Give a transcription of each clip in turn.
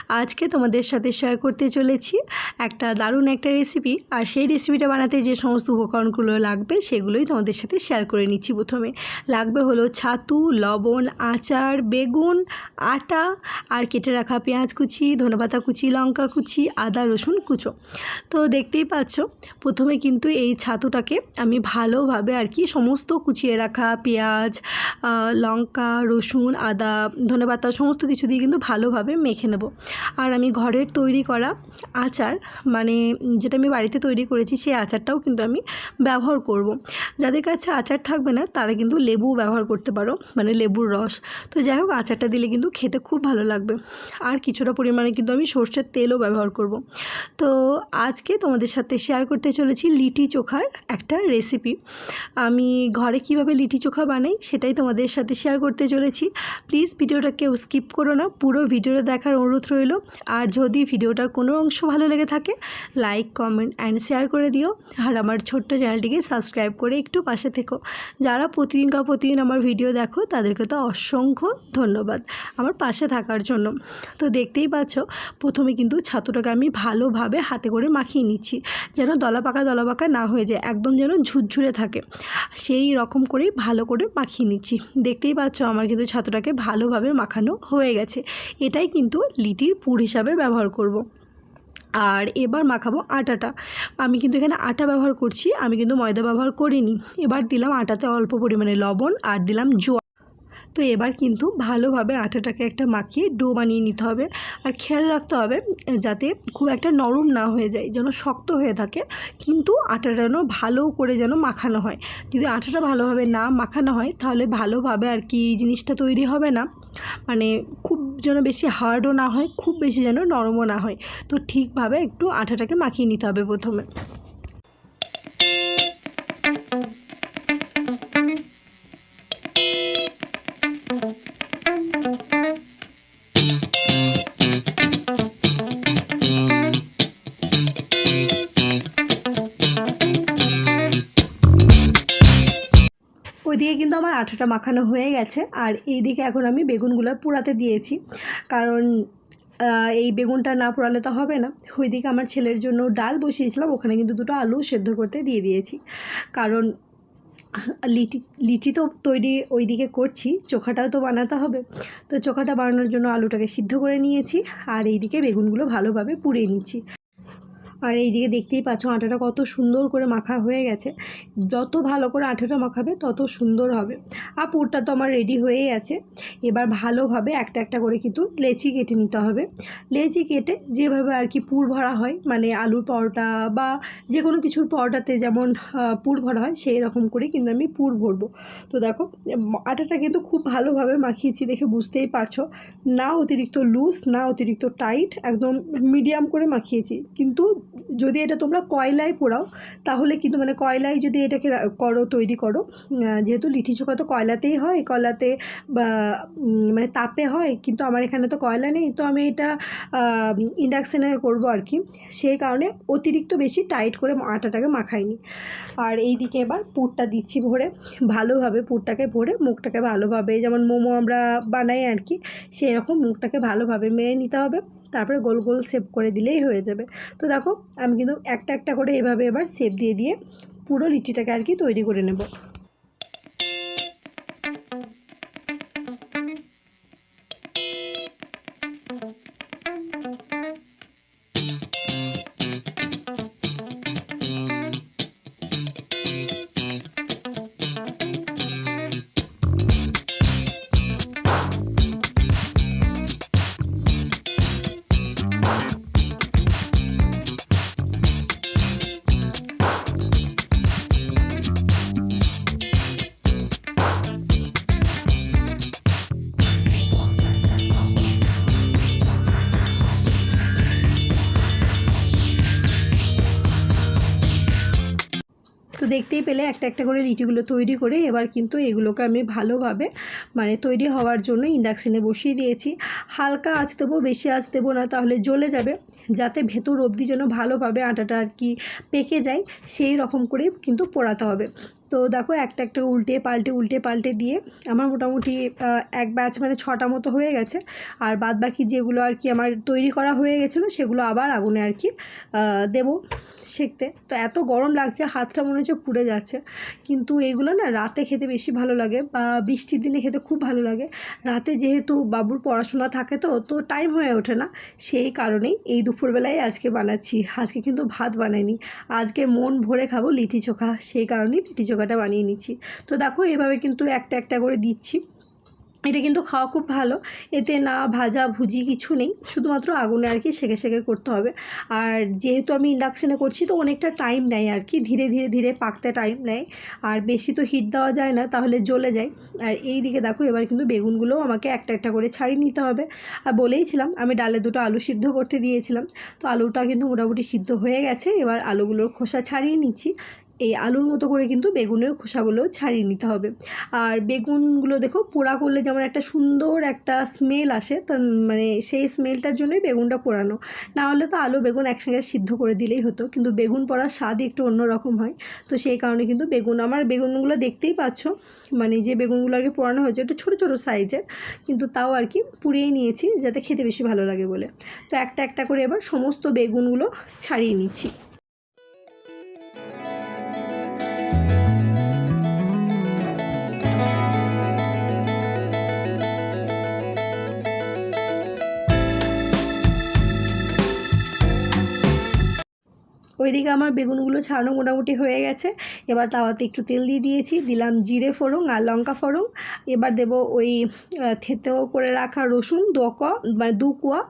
আজকে তোমাদের সাথে শেয়ার করতে চলেছি একটা দারুণ একটা রেসিপি। আর সেই রেসিপিটা বানাতে যে সমস্ত উপকরণগুলো লাগবে সেগুলোই তোমাদের সাথে শেয়ার করে নিচ্ছি। প্রথমে লাগবে হলো ছাতু, লবণ, আচার, বেগুন, আটা আর কেটে রাখা পেঁয়াজ কুচি, ধনেপাতা কুচি, লঙ্কা কুচি, আদা রসুন কুচো। তো দেখতেই পাচ্ছ প্রথমে কিন্তু এই ছাতুটাকে আমি ভালোভাবে সমস্ত কুচিয়ে রাখা পেঁয়াজ, লঙ্কা, রসুন, আদা, ধনেপাতা সমস্ত কিছু দিয়ে কিন্তু ভালোভাবে মেখে নেব। আর আমি ঘরের তৈরি করা আচার, মানে যেটা আমি বাড়িতে তৈরি করেছি সেই আচারটাও কিন্তু আমি ব্যবহার করব। যাদের কাছে আচার থাকবে না তারা কিন্তু লেবু ব্যবহার করতে পারো, মানে লেবুর রস। তো যাই হোক, আচারটা দিলে কিন্তু খেতে খুব ভালো লাগবে। আর কিছুটা পরিমাণে কিন্তু আমি সর্ষের তেলও ব্যবহার করব। তো আজকে তোমাদের সাথে শেয়ার করতে চলেছি লিটি চোখার একটা রেসিপি। আমি ঘরে কিভাবে লিটি চোখা বানাই সেটাই তোমাদের সাথে শেয়ার করতে চলেছি। প্লিজ ভিডিওটা কেউ স্কিপ করো না, পুরো ভিডিওটা দেখার অনুরোধ রইল। আর যদি ভিডিওটার কোনো অংশ ভালো লেগে থাকে লাইক, কমেন্ট অ্যান্ড শেয়ার করে দিও। আর আমার ছোট্ট চ্যানেলটিকে সাবস্ক্রাইব করে একটু পাশে থেকো। যারা প্রতিদিন আমার ভিডিও দেখো তাদেরকে তো অসংখ্য ধন্যবাদ আমার পাশে থাকার জন্য। তো দেখতেই পাচ্ছ প্রথমে কিন্তু ছাতুটাকে আমি ভালোভাবে হাতে করে মাখিয়ে নিচ্ছি, যেন দলা পাকা না হয়ে যায়, একদম যেন ঝুরঝুরে থাকে, সেই রকম করেই ভালো করে মাখিয়ে নিচ্ছি। দেখতেই পাচ্ছ আমার কিন্তু ছাতুটাকে ভালোভাবে মাখানো হয়ে গেছে। এটাই কিন্তু লিটির পুর হিসাবে ব্যবহার করব। আর এবার মাখাবো আটাটা। আমি কিন্তু এখানে আটা ব্যবহার করছি, আমি কিন্তু ময়দা ব্যবহার করিনি। এবার দিলাম আটাতে অল্প পরিমাণে লবণ আর দিলাম জোয়ান। তো এবার কিন্তু ভালোভাবে আটাটাকে একটা মাখিয়ে ডো বানিয়ে নিতে হবে। আর খেয়াল রাখতে হবে যাতে খুব একটা নরম না হয়ে যায়, যেন শক্ত হয়ে থাকে, কিন্তু আটাটা যেন ভালো করে যেন মাখানো হয়। যদি আটাটা ভালোভাবে না মাখানো হয় তাহলে ভালোভাবে জিনিসটা তৈরি হবে না, মানে খুব যেন বেশি হার্ডও না হয়, খুব বেশি যেন নরমও না হয়। তো ঠিকভাবে একটু আটাটাকে মাখিয়ে নিতে হবে প্রথমে। ওইদিকে কিন্তু আমার আটাটা মাখানো হয়ে গেছে। আর এইদিকে এখন আমি বেগুনগুলো পোড়াতে দিয়েছি, কারণ এই বেগুনটা না পোড়ালে তো হবে না। ওইদিকে আমার ছেলের জন্য ডাল বসিয়েছিলাম, ওখানে কিন্তু দুটো আলু সেদ্ধ করতে দিয়ে দিয়েছি, কারণ লিচি তো তৈরি ওইদিকে করছি, চোখাটাও তো বানাতে হবে। তো চোখাটা বানানোর জন্য আলুটাকে সিদ্ধ করে নিয়েছি, আর এইদিকে বেগুনগুলো ভালোভাবে পুড়িয়ে নিচ্ছি। আর এইদিকে দেখতেই পাচ্ছ আটাটা কত সুন্দর করে মাখা হয়ে গেছে। যত ভালো করে আটাটা মাখাবে তত সুন্দর হবে। আর পুরটা তো আমার রেডি হয়েই আছে। এবার ভালোভাবে একটা একটা করে কিন্তু লেচি কেটে নিতে হবে। লেচি কেটে যেভাবে পুর ভরা হয়, মানে আলুর পরোটা বা যে কোনো কিছুর পরোটাতে যেমন পুর ভরা হয় সেই রকম করে কিন্তু আমি পুর ভরবো। তো দেখো আটাটা কিন্তু খুব ভালোভাবে মাখিয়েছি, দেখে বুঝতেই পারছো, না অতিরিক্ত লুজ না অতিরিক্ত টাইট, একদম মিডিয়াম করে মাখিয়েছি। কিন্তু যদি এটা তোমরা কয়লায় পোড়াও তাহলে কিন্তু, মানে কয়লায় যদি এটাকে তৈরি করো, যেহেতু লিটি চোখা তো কয়লাতেই হয়, কয়লাতে বা মানে তাপে হয়, কিন্তু আমার এখানে তো কয়লা নেই, তো আমি এটা ইন্ডাকশানে করবো সেই কারণে অতিরিক্ত বেশি টাইট করে আটাটাকে মাখাইনি। আর এই দিকে এবার পুরটা দিচ্ছি ভরে, ভালোভাবে পুরটাকে ভরে মুখটাকে ভালোভাবে, যেমন মোমো আমরা বানাই সেই রকম মুখটাকে ভালোভাবে মেরে নিতে হবে। তারপরে গোল গোল শেপ করে দিলেই হয়ে যাবে। তো দেখো আমি কিন্তু একটা একটা করে এভাবে এবার শেপ দিয়ে দিয়ে পুরো লিটিটাকে তৈরি করে নেব। তো দেখতেই পেলে একটা একটা করে লিটিগুলো তৈরি করে এবার কিন্তু এগুলোকে আমি ভালোভাবে, মানে তৈরি হওয়ার জন্য ইন্ডাকশানে বসিয়ে দিয়েছি। হালকা আঁচ দেবো, বেশি আঁচ দেবো না, তাহলে জ্বলে যাবে। যাতে ভেতর অবধি যেন ভালোভাবে আটাটা পেকে যায় সেই রকম করেই কিন্তু পোড়াতে হবে। তো দেখো একটা একটা উল্টে পাল্টে দিয়ে আমার মোটামুটি এক ব্যাচ মানে 6টা মতো হয়ে গেছে। আর বাদ বাকি যেগুলো আর কি আমার তৈরি করা হয়ে গেছিলো সেগুলো আবার আগুনে আর কি দেবো সেঁকতে। তো এত গরম লাগছে, হাতটা মনে হচ্ছে পুড়ে যাচ্ছে। কিন্তু এগুলো না রাতে খেতে বেশি ভালো লাগে বা বৃষ্টির দিনে খেতে খুব ভালো লাগে। রাতে যেহেতু বাবুর পড়াশোনা থাকে তো টাইম হয়ে ওঠে না, সেই কারণেই এই দুপুরবেলায় আজকে বানাচ্ছি। আজকে কিন্তু ভাত বানাইনি, আজকে মন ভরে খাবো লিটি চোখা, সেই কারণেই লিটি চোখাটা বানিয়ে নিচ্ছি। তো দেখো এভাবে কিন্তু একটা একটা করে দিচ্ছি। এটা কিন্তু খাওয়া খুব ভালো, এতে না ভাজা ভুজি কিছু নেই, শুধুমাত্র আগুনে আর কি সেঁকে করতে হবে। আর যেহেতু আমি ইন্ডাকশানে করছি তো অনেকটা টাইম নেয় আর কি, ধীরে ধীরে পাকতে টাইম নেয়। আর বেশি তো হিট দেওয়া যায় না, তাহলে জ্বলে যায়। আর এই দিকে দেখো এবার কিন্তু বেগুনগুলোও আমাকে একটা একটা করে ছাড়িয়ে নিতে হবে। আর বলেইছিলাম আমি ডালে 2টো আলু সিদ্ধ করতে দিয়েছিলাম, তো আলুটা কিন্তু মোটামুটি সিদ্ধ হয়ে গেছে। এবার আলুগুলোর খোসা ছাড়িয়ে নিচ্ছি। এই আলুর মতো করে কিন্তু বেগুনের খোসাগুলো ছাড়িয়ে নিতে হবে। আর বেগুনগুলো দেখো পোড়া করলে যেমন একটা সুন্দর একটা স্মেল আসে, তা মানে সেই স্মেলটার জন্যই বেগুনটা পোড়ানো। না হলে তো আলু বেগুন একসঙ্গে সিদ্ধ করে দিলেই হতো, কিন্তু বেগুন পোড়ার স্বাদই একটু অন্যরকম হয়। তো সেই কারণে কিন্তু আমার বেগুনগুলো দেখতেই পাচ্ছ, মানে যে বেগুনগুলো আর কি পোড়ানো হয়েছে একটু ছোটো ছোটো সাইজের, কিন্তু তাও আর কি পুড়িয়ে নিয়েছি যাতে খেতে বেশি ভালো লাগে বলে। তো একটা একটা করে এবার সমস্ত বেগুনগুলো ছাড়িয়ে নিচ্ছি। ওইদিকে আমার বেগুনগুলো ছাড়ানো মোটামুটি হয়ে গেছে। এবার তাওয়াতে একটু তেল দিয়ে দিয়েছি, দিলাম জিরে ফোড়ন আর লঙ্কা ফোড়ন। এবার দেব ওই থেতো করে রাখা রসুন 2 কোয়া,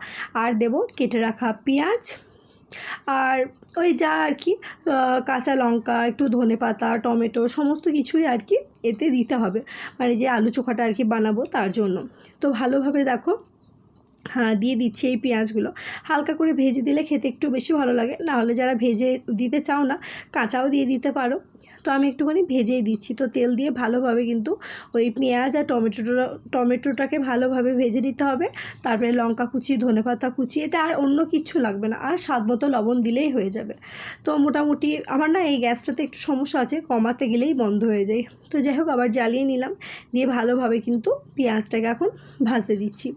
আর দেব কেটে রাখা পেঁয়াজ, আর ওই যা আর কি কাঁচা লঙ্কা, একটু ধনেপাতা, টমেটো, সমস্ত কিছুই আর কি এতে দিতে হবে, মানে যে আলু চোখাটা আর কি বানাবো তার জন্য। তো ভালোভাবে দেখো দিয়ে দিচ্ছি এই পেঁয়াজগুলো। হালকা করে ভেজে দিলে খেতে একটু বেশি ভালো লাগে, নাহলে যারা ভেজে দিতে চাও না কাঁচাও দিয়ে দিতে পারো। তো আমি একটুখানি ভেজেই দিচ্ছি। তো তেল দিয়ে ভালোভাবে কিন্তু ওই পেঁয়াজ আর টমেটোটাকে ভালোভাবে ভেজে নিতে হবে। তারপরে লঙ্কা কুচি, ধনেপাতা কুচি, এতে আর অন্য কিচ্ছু লাগবে না, আর স্বাদ মতো লবণ দিলেই হয়ে যাবে। তো মোটামুটি আমার না এই গ্যাসটাতে একটু সমস্যা আছে, কমাতে গেলেই বন্ধ হয়ে যায়। তো যাই হোক আবার জ্বালিয়ে নিলাম, দিয়ে ভালোভাবে কিন্তু পেঁয়াজটাকে এখন ভাজতে দিচ্ছি।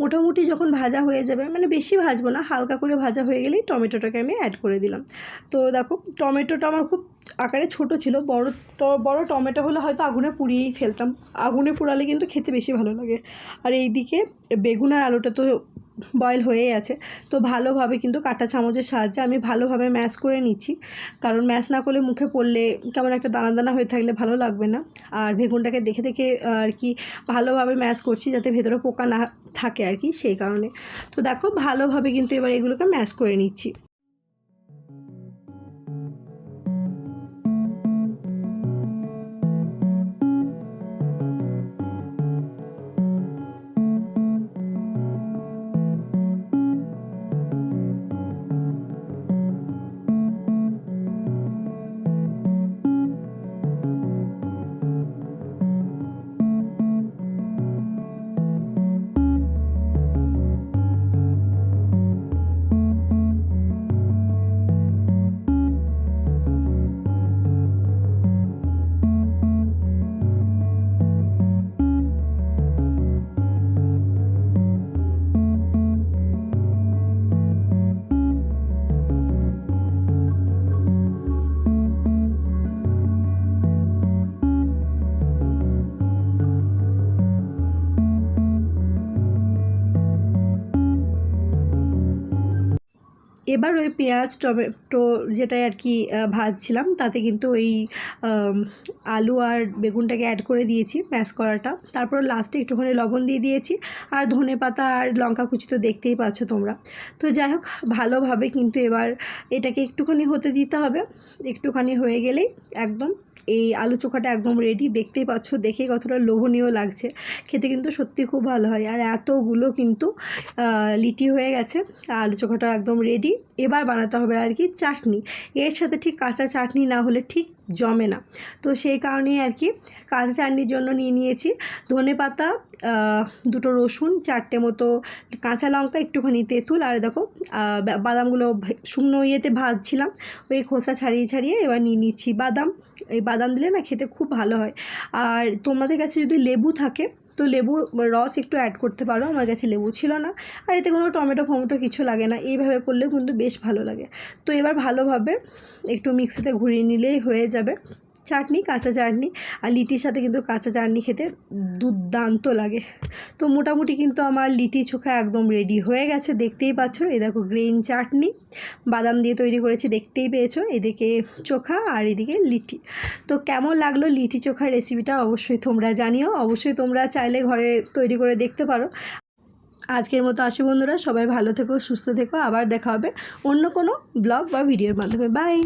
মোটামুটি যখন ভাজা হয়ে যাবে, মানে বেশি ভাজবো না, হালকা করে ভাজা হয়ে গেলেই টমেটোটাকে আমি অ্যাড করে দিলাম। তো দেখো টমেটোটা আমার খুব আকারে ছোট ছিল, বড় টমেটো হলে হয়তো আগুনে পুড়িয়েই ফেলতাম। আগুনে পোড়ালে কিন্তু খেতে বেশি ভালো লাগে। আর এইদিকে বেগুন আর আলুটা তো বয়েল হয়েই আছে, তো ভালোভাবে কিন্তু কাঁটা চামচের সাহায্যে আমি ভালোভাবে ম্যাশ করে নিচ্ছি। কারণ ম্যাশ না করলে মুখে পড়লে কেমন একটা দানা দানা হয়ে থাকলে ভালো লাগবে না। আর বেগুনটাকে দেখে আর কি ভালোভাবে ম্যাশ করছি যাতে ভেতরে পোকা না থাকে আর কি, সেই কারণে। তো দেখো ভালোভাবে কিন্তু এবার এগুলোকে ম্যাশ করে নিচ্ছি। এবার ওই পেঁয়াজ টমেটো যেটাই আর কি ভাজছিলাম তাতে কিন্তু ওই আলু আর বেগুনটাকে অ্যাড করে দিয়েছি ম্যাশ করাটা। তারপর লাস্টে একটুখানি লবণ দিয়ে দিয়েছি, আর ধনেপাতা আর লঙ্কা কুচি তো দেখতেই পাচ্ছ তোমরা। তো যাই হোক ভালোভাবে কিন্তু এবার এটাকে একটুখানি হতে দিতে হবে। একটুখানি হয়ে গেলেই একদম এই আলু চোখাটা একদম রেডি। দেখতেই পাচ্ছ, দেখে কতটা লোভনীয় লাগছে, খেতে কিন্তু সত্যি খুব ভালো হয়। আর এতগুলো কিন্তু লিটি হয়ে গেছে, আলু চোখাটা একদম রেডি। এবার বানাতে হবে আর কি চাটনি। এর সাথে ঠিক কাঁচা চাটনি না হলে ঠিক জমে না। তো সেই কারণেই আর কি কাঁচা চাটনির জন্য নিয়ে নিয়েছি ধনেপাতা, 2টো রসুন, 4টে মতো কাঁচা লঙ্কা, একটুখানি তেঁতুল, আর দেখো বাদামগুলো শুকনো ইয়েতে ভাজছিলাম, ওই খোসা ছাড়িয়ে ছাড়িয়ে এবার নিয়ে নিচ্ছি বাদাম। এই বাদাম দিলে না খেতে খুব ভালো হয়। আর তোমাদের কাছে যদি লেবু থাকে তো লেবু রস একটু অ্যাড করতে পারো, আমার কাছে লেবু ছিল না। আর এতে কোনো টমেটো ফমেটো কিছু লাগে না, এইভাবে করলেও কিন্তু বেশ ভালো লাগে। তো এবার ভালোভাবে একটু মিক্সিতে ঘুরিয়ে নিলেই হয়ে যাবে চাটনি, কাঁচা চাটনি। আর লিটির সাথে কিন্তু কাঁচা চাটনি খেতে দুর্দান্ত লাগে। তো মোটামুটি কিন্তু আমার লিটি চোখা একদম রেডি হয়ে গেছে, দেখতেই পাচ্ছ। এই দেখো গ্রিন চাটনি বাদাম দিয়ে তৈরি করেছি, দেখতেই পেয়েছো। এদিকে চোখা আর এদিকে লিটি। তো কেমন লাগলো লিটি চোখার রেসিপিটা অবশ্যই তোমরা জানিও। অবশ্যই তোমরা চাইলে ঘরে তৈরি করে দেখতে পারো। আজকের মতো আসি বন্ধুরা, সবাই ভালো থেকো, সুস্থ থেকো। আবার দেখা হবে অন্য কোনো ব্লগ বা ভিডিওর মাধ্যমে। বাই।